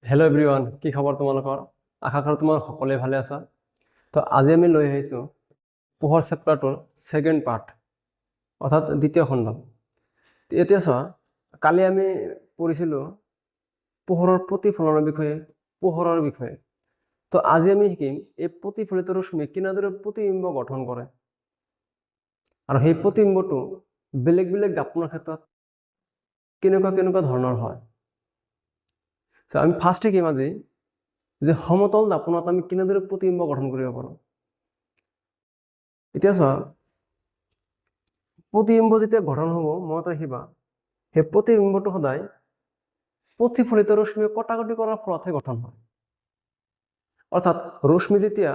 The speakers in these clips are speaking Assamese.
হেল্ল' এভৰিৱান, কি খবৰ তোমালোকৰ? আশা কৰোঁ তোমাৰ সকলোৱে ভালে আছা। তো আজি আমি লৈ আহিছোঁ পোহৰ চেপ্টাৰটোৰ ছেকেণ্ড পাৰ্ট, অৰ্থাৎ দ্বিতীয় খণ্ড। এতিয়া চোৱা, কালি আমি পঢ়িছিলোঁ পোহৰৰ প্ৰতিফলনৰ বিষয়ে, পোহৰৰ বিষয়ে। তো আজি আমি শিকিম এই প্ৰতিফলিত ৰশ্মি কেনেদৰে প্ৰতিবিম্ব গঠন কৰে, আৰু সেই প্ৰতিবিম্বটো বেলেগ বেলেগ দাপোনৰ ক্ষেত্ৰত কেনেকুৱা ধৰণৰ হয়। আমি ফাৰ্ষ্ট শিকিম আজি যে সমতল দাপোনত আমি কেনেদৰে প্ৰতিবিম্ব গঠন কৰিব পাৰোঁ। এতিয়া চোৱা, প্ৰতিবিম্ব যেতিয়া গঠন হ'ব মনত ৰাখিবা, সেই প্ৰতিবিম্বটো সদায় প্ৰতিফলিত ৰশ্মি কটাকটি কৰাৰ ফলতহে গঠন হয়। অৰ্থাৎ ৰশ্মি যেতিয়া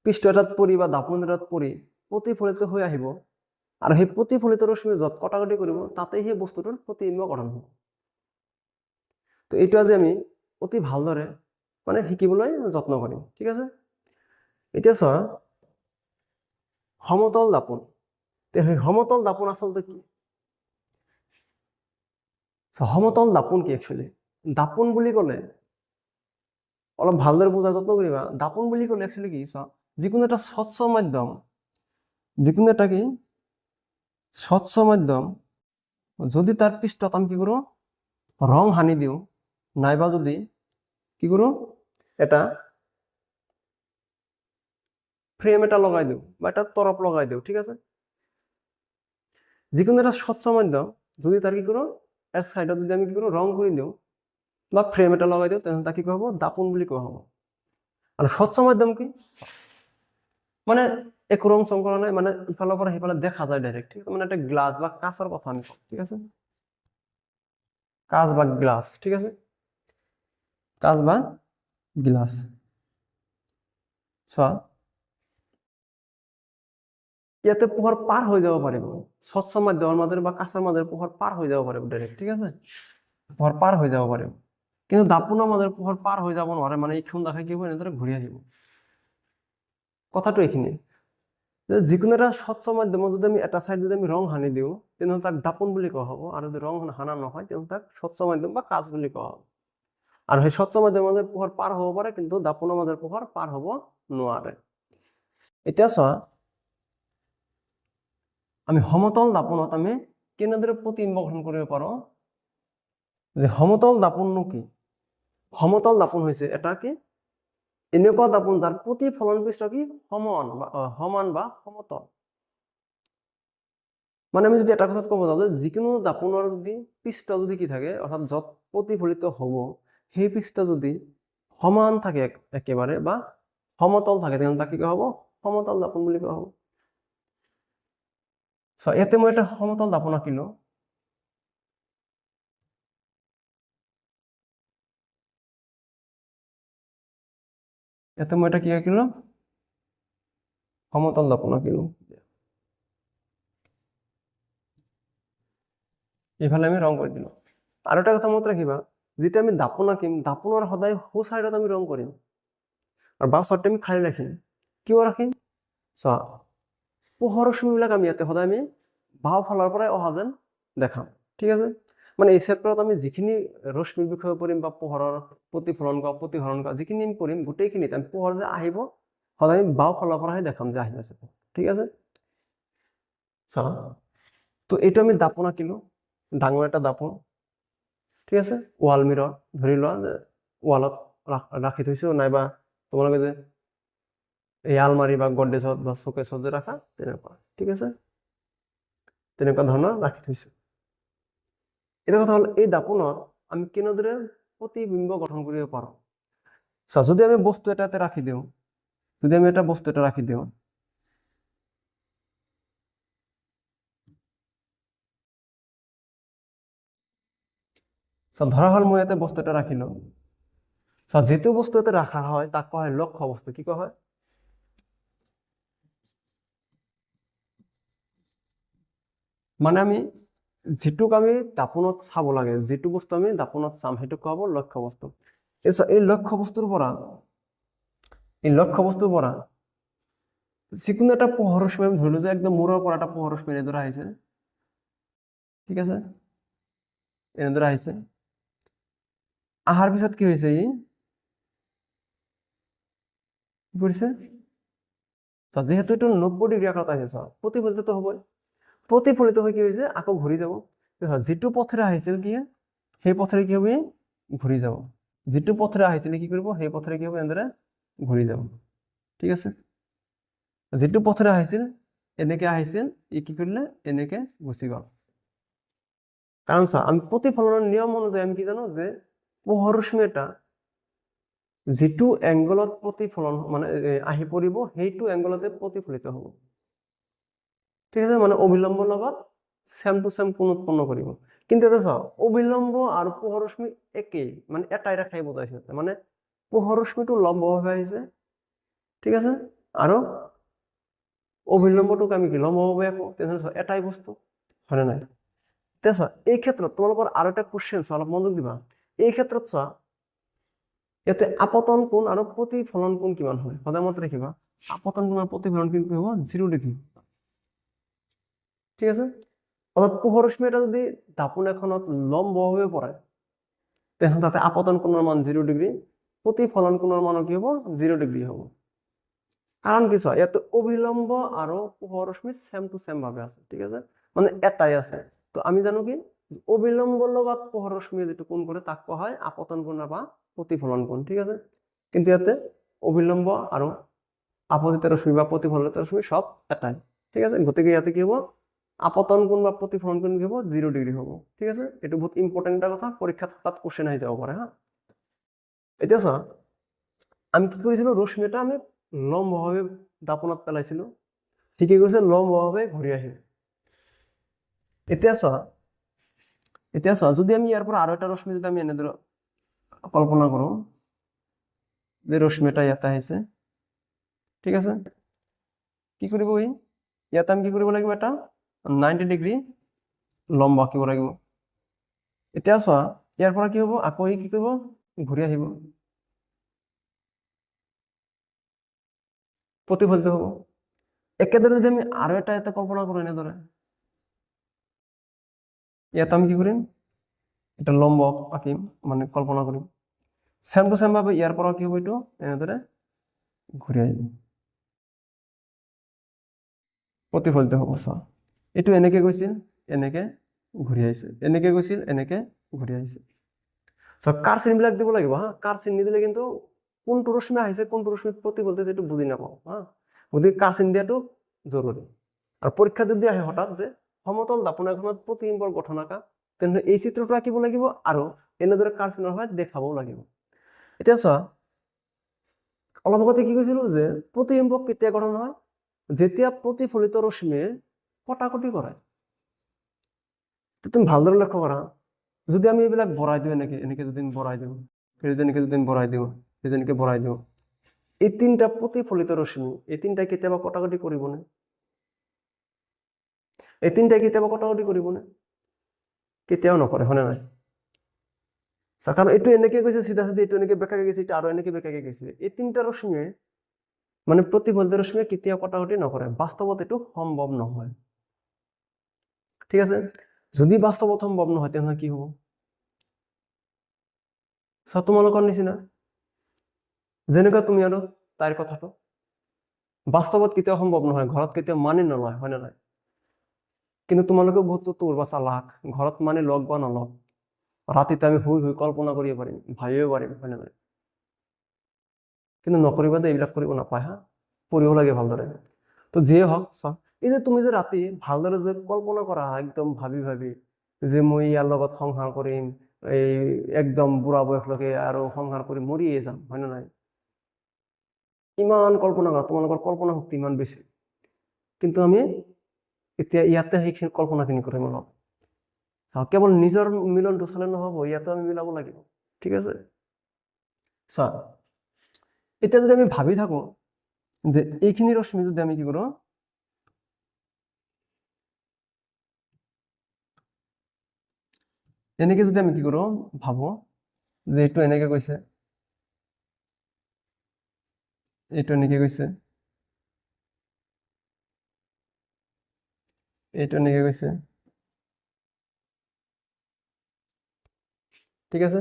পৃষ্ঠ এটাত পৰি বা দাপোন এটাত পৰি প্ৰতিফলিত হৈ আহিব, আৰু সেই প্ৰতিফলিত ৰশ্মি য'ত কটাকটি কৰিব তাতেই সেই বস্তুটোৰ প্ৰতিবিম্ব গঠন হ'ব। তো এইটো আজি আমি অতি ভালদৰে শিকিবলৈ যত্ন কৰিম, ঠিক আছে। এতিয়া চোৱা, সমতল দাপোন, সেই সমতল দাপোন আচলতে কি? সমতল দাপোন কি? একচুৱেলি দাপোন বুলি ক'লে অলপ ভালদৰে বুজাৰ যত্ন কৰিবা। দাপোন বুলি ক'লে একচুৱেলি কি? চোৱা, যিকোনো এটা স্বচ্ছ মাধ্যম, যদি তাৰ পৃষ্ঠত আমি কি কৰোঁ, ৰং সানি দিওঁ, নাইবা যদি কি কৰোঁ, এটা ফ্ৰেম এটা লগাই দিওঁ বা এটা তৰপ লগাই দিওঁ, ঠিক আছে। যিকোনো এটা স্বচ্ছ মাধ্যম যদি তাৰ কি কৰোঁ, এৰ সাইডত যদি আমি কি কৰোঁ, ৰং কৰি দিওঁ বা ফ্ৰেম এটা লগাই দিওঁ, তেনেহ'লে তাক কি কোৱা হ'ব? দাপোন বুলি কোৱা হ'ব। আৰু স্বচ্ছ মাধ্যম কি? একো ৰং চং কৰা নাই, ইফালৰ পৰা সিফালে দেখা যায় ডাইৰেক্ট, ঠিক আছে। এটা গ্লাছ বা কাঁচৰ কথা আমি কওঁ, ঠিক আছে। কাঁচ বা গ্লাস, ঠিক আছে, কাঁচ বা গ্লাস। চোৱা, ইয়াতে পোহৰ পাৰ হৈ যাব পাৰিব, স্বচ্ছ মাধ্যমৰ মাজেৰে বা কাঁচৰ মাজেৰে পোহৰ পাৰ হৈ যাব পাৰিব ডাইৰেক্ট, ঠিক আছে। পোহৰ পাৰ হৈ যাব পাৰিব, কিন্তু দাপোনৰ মাজেৰে পোহৰ পাৰ হৈ যাব নোৱাৰে। এইখন দেখাই কি হ'ব, এনেদৰে ঘূৰি আহিব। কথাটো এইখিনি যে যিকোনো এটা স্বচ্ছ মাধ্যমত যদি আমি এটা চাইড যদি আমি ৰং সানি দিওঁ, তেনেহ'লে তাক দাপোন বুলি কোৱা হ'ব। আৰু যদি ৰং সানা নহয়, তেনেহ'লে তাক স্বচ্ছ মাধ্যম বা কাঁচ বুলি কোৱা হ'ব। আৰু সেই স্বচ্ছ মাধ্যমৰ মাজেৰে পোহৰ পাৰ হ'ব পাৰে, কিন্তু দাপোনৰ মাজেৰে পোহৰ পাৰ হ'ব নোৱাৰে। এতিয়া চোৱা, আমি সমতল দাপোনত আমি কেনেদৰে প্ৰতিবিম্ব গঠন কৰিব পাৰোঁ। যে সমতল দাপোননো কি? সমতল দাপোন হৈছে এটা কি, এনেকুৱা দাপোন যাৰ প্ৰতিফলন পৃষ্ঠ কি সমান বা সমতল। আমি যদি এটা কথাত ক'ব যাওঁ যে যিকোনো দাপোনৰ যদি পৃষ্ঠ যদি কি থাকে, অৰ্থাৎ য'ত প্ৰতিফলিত হ'ব সেই পৃষ্ঠ যদি সমান থাকে একেবাৰে বা সমতল থাকে, তেনেহ'লে তাক কি কোৱা হ'ব? সমতল দাপোন বুলি কোৱা হ'ব। ইয়াতে মই এটা সমতল দাপোন আঁকিলো। ইয়াতে মই এটা কি আঁকিলো? সমতল দাপোন আঁকিলো। এইফালে আমি ৰং কৰি দিলো। আৰু এটা কথা মনত ৰাখিবা, যেতিয়া আমি দাপোন আঁকিম, দাপোনৰ সদায় সো চাইডত আমি ৰং কৰিম আৰু বাওঁ চাইডটো আমি খালী ৰাখিম। কিয় ৰাখিম? চোৱা, পোহৰ ৰশ্মিবিলাক আমি ইয়াতে সদায় আমি বাওঁ ফালৰ পৰাই অহা যেন দেখাম, ঠিক আছে। এই চেপ্টাৰত আমি যিখিনি ৰশ্মিৰ বিষয়ে পঢ়িম বা পোহৰৰ প্ৰতিফলন কৰা যিখিনি আমি পঢ়িম, গোটেইখিনিত আমি পোহৰ যে আহিব সদায় আমি বাওঁ ফালৰ পৰাহে দেখাম যে আহি আছে, ঠিক আছে। চোৱা, তো এইটো আমি দাপোন আঁকিলো, ডাঙৰ এটা দাপোন, ঠিক আছে। ৱাল মিৰৰ ধৰি লোৱা যে ৱালত ৰাখি থৈছো, নাইবা তোমালোকে যে এই আলমাৰি বা গডৰেজত বা চকেছত যে ৰাখা, তেনেকুৱা, ঠিক আছে। তেনেকুৱা ধৰণৰ ৰাখি থৈছো। এটা কথা হ'ল, এই দাপোনত আমি কেনেদৰে প্ৰতিবিম্ব গঠন কৰিব পাৰোঁ। যদি আমি বস্তু এটা ৰাখি দিওঁ, ধৰা হ'ল মই ইয়াতে বস্তু এটা ৰাখিলো। যিটো বস্তু এটা ৰাখা হয় তাক কোৱা হয় লক্ষ্য বস্তু। কি কোৱা হয়? আমি যিটোক আমি দাপোনত চাব লাগে, যিটো বস্তু আমি দাপোনত চাম, সেইটো কোৱা হ'ব লক্ষ্য বস্তু। এই লক্ষ্য বস্তুৰ পৰা যিকোনো এটা পোহৰ ৰশ্মি আমি ধৰিলো যে একদম মূৰৰ পৰা এটা পোহৰ ৰশ্মি এনেদৰে আহিছে, ঠিক আছে, এনেদৰে আহিছে। আহাৰ পিছত কি হৈছে ই কি কৰিছে যেহেতু এইটো 90 ডিগ্ৰী আকাৰত আহিছে প্ৰতিফলিতটো হ'বই প্ৰতিফলিত হৈ কি হৈছে আকৌ ঘূৰি যাব যিটো পথেৰে আহিছিল কি সেই পথেৰে কি হ'ব ঘূৰি যাব যিটো পথেৰে আহিছিল কি কৰিব সেই পথেৰে কি হ'ব এনেদৰে ঘূৰি যাব ঠিক আছে যিটো পথেৰে আহিছিল এনেকে আহিছিল ই কি কৰিলে এনেকে গুচি গ'ল কাৰণ চা আমি প্ৰতিফলনৰ নিয়ম অনুযায়ী আমি কি জানো যে পোহৰ ৰশ্মি এটা যিটো এংগলত প্ৰতিফলন মানে আহি পৰিব সেইটো এংগলতে প্ৰতিফলিত হ'ব ঠিক আছে মানে অবিলম্বৰ লগত সেম টু সেম কোণ উৎপন্ন কৰিব কিন্তু এটা চাও অবিলম্ব আৰু পোহৰ ৰশ্মি একেই মানে এটাই ৰেখাই বুজাইছে মানে পোহৰ ৰশ্মিটো লম্বভাৱে আহিছে ঠিক আছে আৰু অবিলম্বটোক আমি কি লম্বভাৱে আকো তেনেহ'লে এটাই বস্তু হয়নে নাই এতিয়া চোৱা এই ক্ষেত্ৰত তোমালোকৰ আৰু এটা কুৱেশ্যন চোৱা অলপ মনোযোগ দিবা এই ক্ষেত্ৰত চোৱা ইয়াতে আপতন কোণ আৰু প্ৰতিফলন কোণ কিমান হয় সদায় মনত ৰাখিবা আপতন কোণ আৰু প্ৰতিফলন কোণ কি হ'ব 0 ডিগ্ৰী ঠিক আছে অৰ্থাৎ পোহৰ ৰশ্মি এটা যদি দাপোন এখনত লম্বভাৱে পৰে তেনেহ'লে তাতে আপতন কোণৰ মান 0 ডিগ্ৰী প্ৰতিফলন কোণৰ মান কি হ'ব 0 ডিগ্ৰী হ'ব কাৰণ কি চোৱা ইয়াতে অবিলম্ব আৰু পোহৰ ৰশ্মি সেম টু সেম ভাৱে আছে ঠিক আছে মানে এটাই আছে তো আমি জানো কি অবিলম্বৰ লগত পোহৰ ৰশ্মি যেটো কোণ কৰে তাক কোৱা হয় আপতন কোণ বা প্ৰতিফলন কোণ ঠিক আছে কিন্তু ইয়াতে অবিলম্ব আৰু আপতিত ৰশ্মি বা প্ৰতিফলিত ৰশ্মি সব এটাই ঠিক আছে গতিকে ইয়াতে কি হ'ব আপতন কোণ বা প্ৰতিফলন কোণ কি হ'ব 0 ডিগ্ৰী হ'ব ঠিক আছে এটো বহুত ইম্পৰ্টেন্ট এটা কথা পৰীক্ষাত হঠাৎ কোশ্চেন আহি যাব পাৰে হা এতিয়া চোৱা আমি কি কৰিছিলো ৰশ্মি এটা আমি লম্বভাৱে দাপোনত পেলাইছিলো ঠিকই কৈছে লম্বভাৱে ঘূৰি আহিল এতিয়া চোৱা যদি আমি ইয়াৰ পৰা আৰু এটা ৰশ্মি যদি আমি এনেদৰে কল্পনা কৰো যে ৰশ্মি এটা ইয়াতে আহিছে ঠিক আছে কি কৰিব ই ইয়াতে আমি কি কৰিব লাগিব এটা 90 ডিগ্ৰী লম্ব আঁকিব লাগিব এতিয়া চোৱা ইয়াৰ পৰা কি হ'ব আকৌ ই কি কৰিব ঘূৰি আহিব প্ৰতিফলিত হ'ব একেদৰে যদি আমি আৰু এটা এটা কল্পনা কৰো এনেদৰে ইয়াত আমি কি কৰিম এটা লম্ব আঁকিম মানে কল্পনা কৰিম সেম টু সেম ভাবে ইয়াৰ পৰা কি হ'ব এইটো এনেদৰে ঘূৰি আহিব প্ৰতিফলিত হ'ব চোৱা এইটো এনেকে গৈছিল এনেকে ঘূৰি আহিছে এনেকে গৈছিল এনেকে ঘূৰি আহিছে সো কাৰ চিহ্নবিলাক দিব লাগিব হা কাৰ চিহ্ন দিলে কিন্তু কোনটো ৰশ্মি আহিছে কোনটো ৰশ্মি প্ৰতিফলিত যেটো বুজি নাপাও হা গতিকে কাৰ চিহ্ন দিয়াটো জৰুৰী আৰু পৰীক্ষা যদি আহে হঠাৎ যে সমতল দাপোন এখনত প্ৰতিবিম্বৰ গঠন আঁকা তেনে এই চিত্ৰটো আঁকিব লাগিব আৰু এনেদৰে কাৰ চিহ্নৰ সহায়ত দেখাবও লাগিব এতিয়া চোৱা অলপ আগতে কি কৈছিলো যে প্ৰতিবিম্ব কেতিয়া গঠন হয় যেতিয়া প্ৰতিফলিত ৰশ্মিয়ে কটাকটি কৰে তুমি ভালদৰে লক্ষ্য কৰা যদি আমি এইবিলাক বঢ়াই দিও এনেকে যদি বঢ়াই দিও এনেকে যদি বঢ়াই দিও এনেকে বঢ়াই দিও এই তিনটা প্ৰতিফলিত ৰশ্মি এই তিনটা কেতিয়াবা কটাকটি কৰিবনে এই তিনটা কেতিয়াবা কটাকটি কৰিবনে কেতিয়াও নকৰে হয়নে নাই কাৰণ এইটো এনেকে গৈছে চিধা চিধি এইটো এনেকে বেকাকে গৈছে এটা আৰু এনেকে বেকাকে গৈছে এই তিনটা ৰশ্মিয়ে মানে প্ৰতিফলিত ৰশ্মিয়ে কেতিয়াও কটাকটি নকৰে বাস্তৱত এইটো সম্ভৱ নহয় ঠিক আছে যদি বাস্তৱত সম্ভৱ নহয় তেনে কি হ'ব তোমালোকৰ নিচিনা যেনেকুৱা তুমি আৰু তাইৰ কথাটো বাস্তৱত কেতিয়াও সম্ভৱ নহয় ঘৰত কেতিয়াও মানি নলয় হয় না নাই কিন্তু তোমালোকে বহুত চতুৰ বা চালাক ঘৰত মানি লগ বা নলগ ৰাতিতে আমি শুই শুই কল্পনা কৰিব পাৰিম ভাবিব পাৰিম হয় না নাই কিন্তু নকৰিবা দে এইবিলাক কৰিব নাপায় হা পঢ়িব লাগে ভালদৰে তো যিয়ে হওক চোৱা এই যে তুমি যে ৰাতি ভালদৰে যে কল্পনা কৰা একদম ভাবি ভাবি যে মই ইয়াৰ লগত সংসাৰ কৰিম এই একদম বুঢ়া বয়সলৈকে আৰু সংসাৰ কৰি মৰিয়ে যাম হয় না নাই ইমান কল্পনা কৰা তোমালোকৰ কল্পনা শক্তি ইমান বেছি কিন্তু আমি এতিয়া ইয়াতে সেই কল্পনাখিনি কৰিম অলপ কেৱল নিজৰ মিলনটো চালে নহব ইয়াতে আমি মিলাব লাগিব ঠিক আছে চোৱা এতিয়া যদি আমি ভাবি থাকো যে এইখিনি ৰশ্মি যদি আমি কি কৰো এনেকে যদি আমি কি কৰো ভাবো যে এইটো এনেকে গৈছে এইটো এনেকে গৈছে এইটো এনেকে গৈছে ঠিক আছে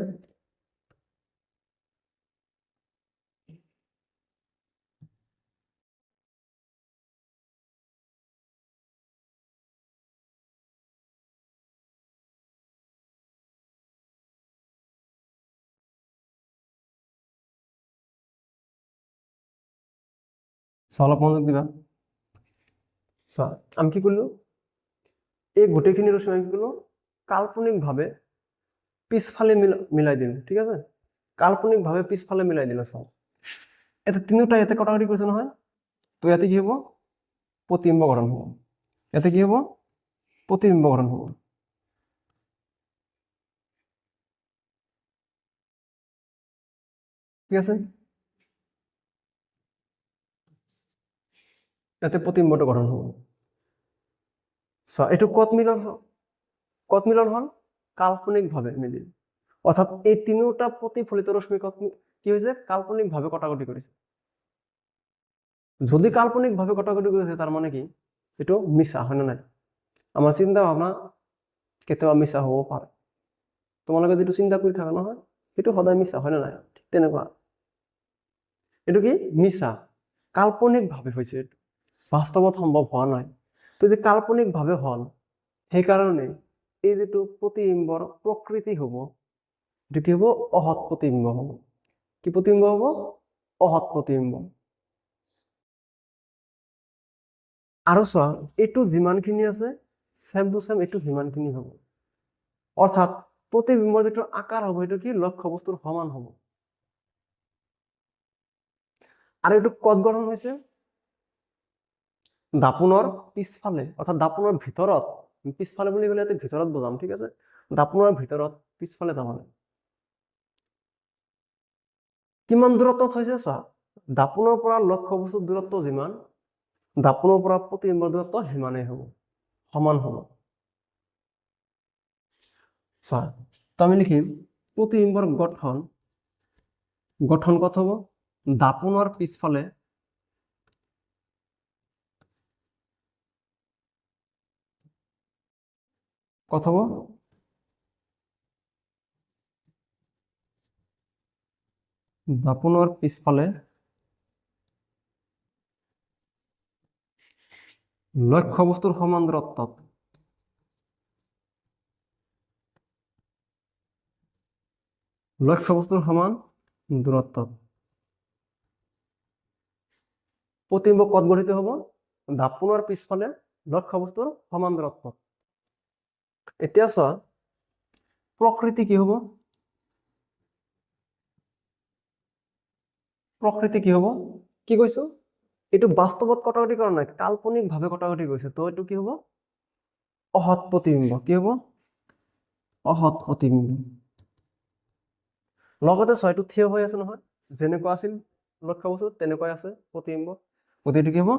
অলপ মনোযোগ দিবা। আমি কি করলো, এই গোটেইখিনি ৰশ্মি আমি কি কৰলো কাল্পনিকভাৱে পিছফালে মিলাই দিম। ঠিক আছে, কাল্পনিকভাৱে পিছফালে মিলাই দিলে। এটা তিনিওটা ইয়াতে কটাকটি কৰিছে নহয়, তো ইয়াতে কি হব প্ৰতিবিম্ব গঠন হব। ইয়াতে কি হব প্ৰতিবিম্ব গঠন হব। ঠিক আছে, ইয়াতে প্ৰতিবিম্বটো গঠন হব। এইটো কত মিলন হল কাল্পনিকভাৱে মিলিল। অৰ্থাৎ এই তিনিওটা প্ৰতিফলিত ৰশ্মি কি হয়েছে কাল্পনিকভাৱে কটাকটি কৰিছে। যদি কাল্পনিকভাৱে কটাকটি কৰিছে তাৰ মানে কি এইটো মিছা হয় না নাই? আমাৰ চিন্তা ভাৱনা কেতিয়াবা মিছা হ'ব পাৰে। তোমালোকে যেটো চিন্তা কৰি থাকা নহয় সেইটো সদায় মিছা হয় না নাই? ঠিক তেনেকুৱা এইটো কি মিছা, কাল্পনিকভাৱে হৈছে, এইটো বাস্তৱত সম্ভৱ হোৱা নাই। তো যে কাল্পনিকভাৱে হল সেইকাৰণে এই যেটো প্ৰতিবিম্বৰ প্ৰকৃতি হ'ব এইটো কি হব অহৎ প্ৰতিবিম্ব হব। কি প্ৰতিবিম্ব হব? অহৎ প্ৰতিবিম্ব। আৰু চোৱা এইটো যিমানখিনি আছে সেম টু সেম এইটো সিমানখিনি হ'ব। অৰ্থাৎ প্ৰতিবিম্বৰ যেটো আকাৰ হ'ব এইটো কি লক্ষ্য বস্তুৰ সমান হ'ব। আৰু এইটো কত গঠন হৈছে? দাপোনৰ পিছফালে, অৰ্থাৎ দাপোনৰ ভিতৰত। পিছফালে বুলি ক'লে ইয়াতে ভিতৰত বুজাম। ঠিক আছে, দাপোনৰ ভিতৰত পিছফালে তাৰমানে কিমান দূৰত্বত হৈছে চোৱা, দাপোনৰ পৰা লক্ষ্য বস্তুৰ দূৰত্ব যিমান দাপোনৰ পৰা প্ৰতিবিম্বৰ দূৰত্ব সিমানেই হ'ব, সমান হ'ব। চোৱা তো আমি লিখিম প্ৰতিবিম্বৰ গঠন কত হ'ব? দাপোনৰ পিছফালে কত হ'ব? দাপোনৰ পিছফালে লক্ষ্য বস্তুৰ সমান দূৰত্বত। লক্ষ্য বস্তুৰ সমান দূৰত্বত প্ৰতিবিম্ব কত গঠিত হ'ব? দাপোনৰ পিছফালে লক্ষ্য বস্তুৰ সমান দূৰত্বত। এতিয়া চোৱা প্ৰকৃতি কি হ'ব? প্ৰকৃতি কি হ'ব? কি কৈছো এইটো বাস্তৱত কটাকটি কৰা নাই, কাল্পনিকভাৱে কটাকটি কৰিছে। তো এইটো কি হ'ব? অহৎ প্ৰতিবিম্ব। কি হ'ব? অহৎ প্ৰতিবিম্ব। লগতে ছয়টো থিয় হৈ আছে নহয়, যেনেকুৱা আছিল লক্ষ্য বস্তু তেনেকুৱাই আছে প্ৰতিবিম্ব। গতিকে কি হ'ব?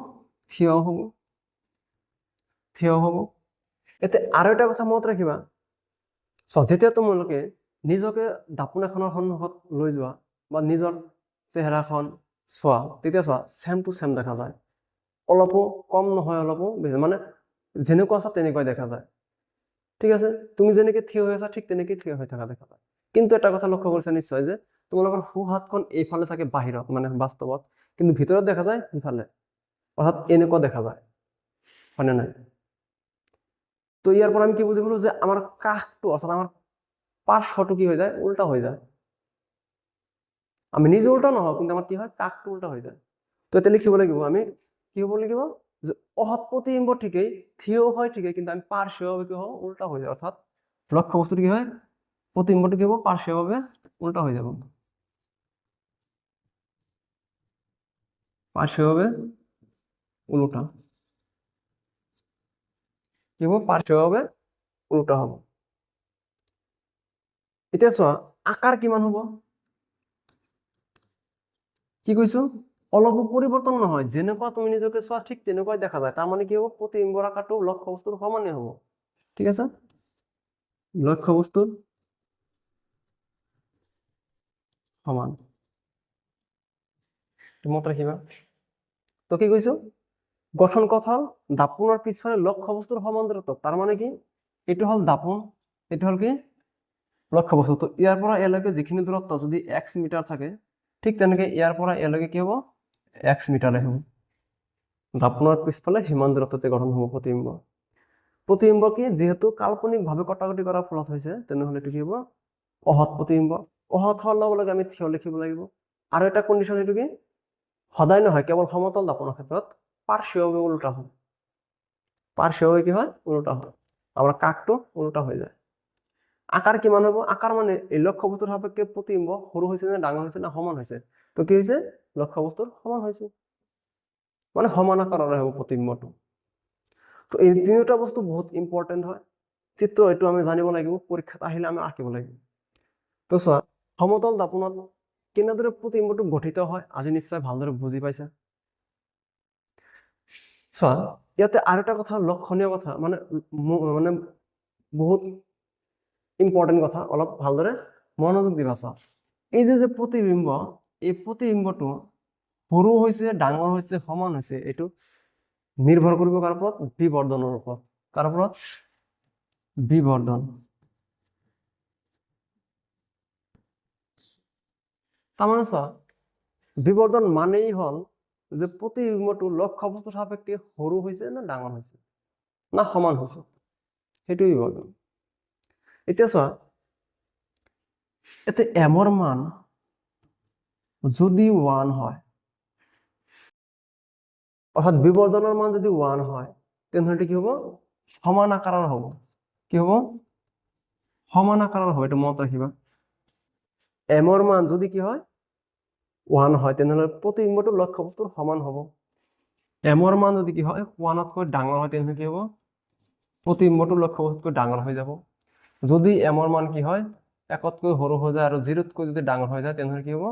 থিয় হ'ব। থিয় হ'ব। এতিয়া আৰু এটা কথা মনত ৰাখিবা, যেতিয়া তোমালোকে নিজকে দাপোন এখনৰ সন্মুখত লৈ যোৱা বা নিজৰ চেহেৰাখন চোৱা, তেতিয়া চোৱা চেম টু চেম দেখা যায়। অলপো কম নহয়, অলপো বেছি, মানে যেনেকুৱা আছা তেনেকুৱাই দেখা যায়। ঠিক আছে, তুমি যেনেকে থিয় হৈ আছা ঠিক তেনেকে থিয় হৈ থকা দেখা যায়। কিন্তু এটা কথা লক্ষ্য কৰিছা নিশ্চয় যে তোমালোকৰ সোঁ হাতখন এইফালে থাকে বাহিৰত, মানে বাস্তৱত, কিন্তু ভিতৰত দেখা যায় সিফালে, অৰ্থাৎ এনেকুৱা দেখা যায়, হয়নে নাই? তো ইয়াৰ পৰা আমি কি বুজি পালো যে আমাৰ কাষটো অৰ্থাৎ আমাৰ পাৰ্শ্বটো কি হৈ যায়? উল্টা হৈ যায়। আমি নিজে উল্টা নহওঁ, কিন্তু আমাৰ কি হয় কাষটো উল্টা হৈ যায়। তো এতিয়া লিখিব লাগিব আমি কি হ'ব লাগিব যে অহৎ প্ৰতিবিম্ব ঠিকেই থিয় হয় ঠিকেই, কিন্তু আমি পাৰ্শ্বভাৱে কি হওঁ উল্টা হৈ যায়। অৰ্থাৎ লক্ষ্য বস্তুটো কি হয় প্ৰতিবিম্বটো কি হ'ব পাৰ্শ্বভাৱে উল্টা হৈ যাব। পাৰ্শ্বভাবে উল্টা কি হব? পাৰ্শ্বভাবে উল্টা হব। এতিয়া চোৱা আকাৰ কিমান হব? কি কৈছো? অলপো পৰিৱৰ্তন নহয়, যেনেকুৱা তুমি নিজকে চোৱা ঠিক তেনেকুৱাই দেখা যায়। তাৰ মানে কি হব? প্ৰতিবিম্বৰ আকাৰটো লক্ষ্য বস্তুৰ সমানেই হব। ঠিক আছে, লক্ষ্য বস্তুৰ সমান। মনত ৰাখিবা। তো কি কৈছো? গঠন কত হল? দাপোনৰ পিছফালে লক্ষ্য বস্তুৰ সমান দূৰত্ব। তাৰ মানে কি এইটো হল দাপোন, এইটো হল কি লক্ষ্য বস্তু। তো ইয়াৰ পৰা ইয়ালৈকে যিখিনি দূৰত্ব যদি x মিটাৰ থাকে, ঠিক তেনেকে ইয়াৰ পৰা ইয়ালৈকে কি হব? x মিটাৰ হ'ব। দাপোনৰ পিছফালে সিমান দূৰত্বতে গঠন হব প্ৰতিবিম্ব। প্ৰতিবিম্ব কি যেহেতু কাল্পনিকভাৱে কটাকটি কৰাৰ ফলত হৈছে, তেনেহলে এইটো কি হব? অহৎ প্ৰতিবিম্ব। অহৎ হোৱাৰ লগে লগে আমি থিয় লিখিব লাগিব। আৰু এটা কণ্ডিশ্যন এইটো কি সদায় নহয়, কেৱল সমতল দাপনৰ ক্ষেত্ৰত পাৰ্শ্বভাৱে ওলোটা হয়। পাৰ্শ্বভাৱে কি হয়? ওলোটা হয়। আমাৰ কাকটো ওলোটা হৈ যায়। আকাৰ কিমান হ'ব? আকাৰ মানে এই লক্ষ্যবস্তুৰ সাপেক্ষে প্ৰতিবিম্ব সৰু হৈছে নে ডাঙৰ হৈছে না সমান হৈছে? তো কি হৈছে? লক্ষ্যবস্তুৰ সমান হৈছে, মানে সমান আকাৰৰে হ'ব প্ৰতিবিম্বটো। তো এই তিনিটা বস্তু বহুত ইম্পৰ্টেণ্ট হয়। চিত্ৰ এইটো আমি জানিব লাগিব, পৰীক্ষাত আহিলে আমি আঁকিব লাগিব। তো চোৱা, সমতল দাপনত কেনেদৰে প্ৰতিবিম্বটো গঠিত হয় আজি নিশ্চয় ভালদৰে বুজি পাইছা। চোৱা, ইয়াতে আৰু এটা কথা, লক্ষণীয় কথা, মানে বহুত ইম্পৰ্টেণ্ট কথা, অলপ ভালদৰে মনোযোগ দিবা। চোৱা, এই যে প্ৰতিবিম্ব, এই প্ৰতিবিম্বটো সৰু হৈছে, ডাঙৰ হৈছে, সমান হৈছে, এইটো নিৰ্ভৰ কৰিব কাৰ ওপৰত? বিবৰ্ধনৰ ওপৰত। কাৰ ওপৰত? বিবৰ্ধন। তাৰমানে চোৱা, বিবৰ্ধন মানেই হ'ল যে প্ৰতিবিম্বটো লক্ষ্যবস্তুৰ সাপেক্ষে সৰু হৈছে না ডাঙৰ হৈছে না সমান হৈছে, সেইটো বিবৰ্ধন। এতিয়া চোৱা, এতে এমৰ মান যদি 1 হয়, অৰ্থাৎ বিবৰ্ধনৰ মান যদি 1 হয়, তেনেহ'লে কি হ'ব? সমান আকাৰৰ হ'ব। কি হ'ব? সমান আকাৰৰ হ'ব। এইটো মনত ৰাখিবা। এমৰ মান যদি কি হয়? 1 হয়, তেনেহ'লে প্ৰতিবিম্বটো লক্ষ্যবস্তুৰ সমান হ'ব। এমৰ মান যদি কি হয়? 1তকৈ ডাঙৰ হয়, তেনেহ'লে কি হ'ব? প্ৰতিবিম্বটো লক্ষ্যবস্তুতকৈ ডাঙৰ হৈ যাব। যদি এমৰ মান কি হয়? 1তকৈ সৰু হৈ যায় আৰু 0তকৈ যদি ডাঙৰ হৈ যায়, তেনেহ'লে কি হ'ব?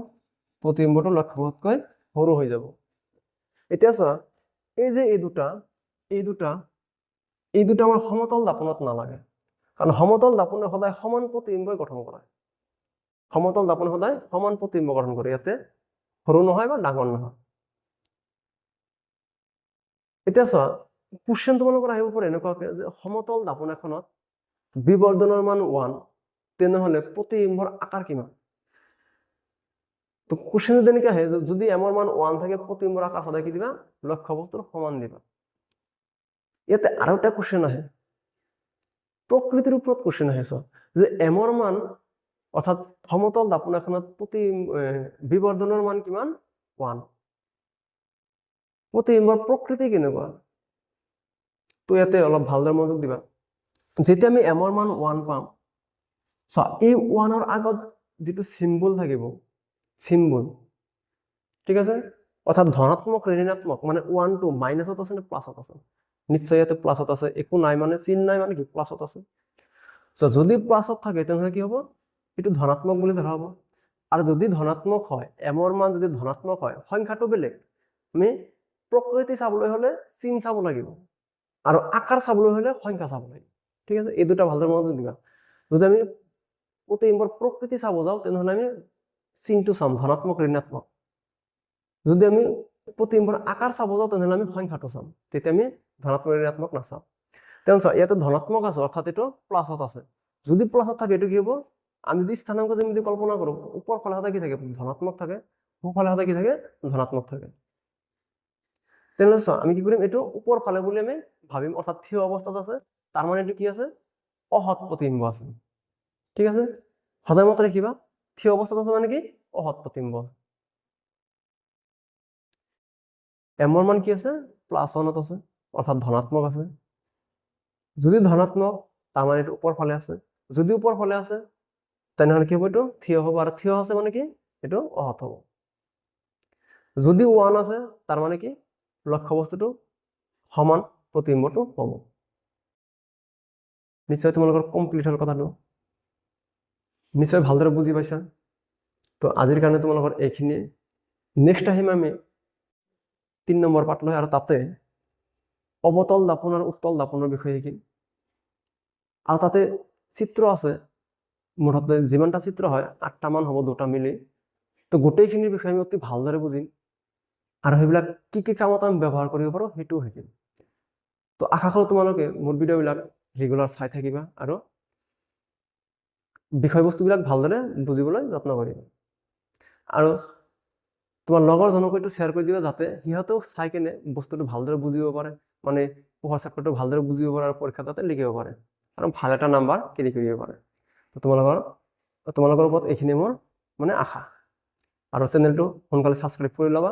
প্ৰতিবিম্বটো লক্ষ্যবস্তুতকৈ সৰু হৈ যাব। এতিয়া চোৱা, এই যে এই দুটা আমাৰ সমতল দাপনত নালাগে, কাৰণ সমতল দাপনে সদায় সমান প্ৰতিবিম্বই গঠন কৰে। সমতল দাপনে সদায় সমান প্ৰতিবিম্ব গঠন কৰে, ইয়াতে সৰু নহয় বা ডাঙৰ নহয়। এতিয়া চোৱা, কুৱেশ্যন তোমালোকৰ আহিব পাৰে এনেকুৱাকে যে সমতল দাপন এখনত বিবৰ্ধনৰ মান 1, তেনেহ'লে প্ৰতিবিম্বৰ আকাৰ কিমান? তো কুৱেশ্যন তেনেকে আহে, যদি এমৰ মান 1 থাকে, প্ৰতিবিম্বৰ আকাৰ সদায় কি দিবা? লক্ষ্যবস্তুৰ সমান দিবা। ইয়াতে আৰু এটা কুৱেশ্যন আহে, প্ৰকৃতিৰ ওপৰত কুৱেশ্যন আহে। চোৱা, যে এমৰ মান, অৰ্থাৎ সমতল দাপন এখনত বিবৰ্ধনৰ মান কিমান? 1। প্ৰতিবিম্বৰ প্ৰকৃতি কেনেকুৱা? তো ইয়াতে অলপ ভালদৰে মনোযোগ দিবা। যেতিয়া আমি এমৰ মান 1 পাম, চোৱা, এই 1ৰ আগত যিটো চিম্বল থাকিব, চিম্বল, ঠিক আছে, অৰ্থাৎ ধনাত্মক ঋণাত্মক, মানে 1 টো মাইনাছত আছে নে প্লাছত আছে? নিশ্চয় ইয়াতে প্লাছত আছে, একো নাই মানে, চিন নাই মানে কি? প্লাছত আছে। যদি প্লাছত থাকে, তেনেহ'লে কি হ'ব? এইটো ধনাত্মক বুলি ধৰা হ'ব। আৰু যদি ধনাত্মক হয়, এমৰ মান যদি ধনাত্মক হয়, সংখ্যাটো বেলেগ, আমি প্ৰকৃতি চাবলৈ হ'লে চিন চাব লাগিব, আৰু আকাৰ চাবলৈ হ'লে সংখ্যা চাব লাগিব। ঠিক আছে, এই দুটা ভালদৰে মনত দিবা। যদি আমি প্ৰতিবিম্বৰ প্ৰকৃতি চাব যাওঁ, তেনেহ'লে আমি চিনটো চাম, ধনাত্মক ঋণাত্মক। যদি আমি প্ৰতিবিম্বৰ আকাৰ চাব যাওঁ, তেনেহ'লে আমি সংখ্যাটো চাম, তেতিয়া আমি ধনাত্মক ঋণাত্মক নাচাম। তেনে চোৱা, ইয়াতে ধনাত্মক আছে, অৰ্থাৎ এইটো প্লাছত আছে। যদি প্লাছত থাকে, এইটো কি হ'ব? আমি যদি স্থানাংক যদি কল্পনা কৰোঁ, ওপৰ ফালে সদায় কি থাকে? ধনাত্মক থাকে, সোঁফালে সদায় কি থাকে? ধনাত্মক থাকে। তেনেহ'লে চোৱা, আমি কি কৰিম? এইটো ওপৰ ফালে বুলি আমি ভাবিম, অৰ্থাৎ থিয় অৱস্থাত আছে, তাৰ মানে এইটো কি আছে? অসৎ প্ৰতিবিম্ব আছে। ঠিক আছে, সদায় মনত ৰাখিবা, থিয় অৱস্থাত আছে মানে কি? অসৎ প্ৰতিবিম্ব। এমৰ মান কি আছে? +1ত আছে, অৰ্থাৎ ধনাত্মক আছে। যদি ধনাত্মক, তাৰমানে এইটো ওপৰ ফালে আছে। যদি ওপৰ ফালে আছে, তেনেহ'লে কি হ'ব? এইটো থিয় হ'ব, আৰু থিয় আছে মানে কি? এইটো অসৎ হ'ব। যদি 1 আছে, তাৰ মানে কি? লক্ষ্যবস্তুটো সমান প্ৰতিবিম্বটো হ'ব। নিশ্চয় তোমালোকৰ কমপ্লিট হ'ল কথাটো, নিশ্চয় ভালদৰে বুজি পাইছা। তো আজিৰ কাৰণে তোমালোকৰ এইখিনিয়ে। নেক্সট আহিম আমি 3 নম্বৰ পাঠ লৈ, আৰু তাতে অৱতল দাপন আৰু উত্তল দাপনৰ বিষয়ে শিকিম। আৰু তাতে চিত্ৰ আছে, মুঠতে যিমানটা চিত্ৰ হয় 8টা মান হ'ব, 2টা মিলি। তো গোটেইখিনিৰ বিষয়ে আমি অতি ভালদৰে বুজিম, আৰু সেইবিলাক কি কি কামত আমি ব্যৱহাৰ কৰিব পাৰোঁ সেইটোও শিকিম। তো আশা কৰোঁ তোমালোকে মোৰ ভিডিঅ'বিলাক ৰেগুলাৰ চাই থাকিবা, আৰু বিষয়বস্তুবিলাক ভালদৰে বুজিবলৈ যত্ন কৰিবা, আৰু তোমাৰ লগৰজনকো এইটো শ্বেয়াৰ কৰি দিবা, যাতে সিহঁতেও চাই কেনে বস্তুটো ভালদৰে বুজিব পাৰে, মানে পঢ়া চেপ্টাৰটো ভালদৰে বুজিব পাৰে, আৰু পৰীক্ষা তাতে লিখিব পাৰে, আৰু ভাল এটা নাম্বাৰ কেৰি কৰিব পাৰে। তো তোমালোকৰ ওপৰত এইখিনি মোৰ মানে আশা, আৰু চেনেলটো সোনকালে ছাবস্ক্ৰাইব কৰি ল'বা।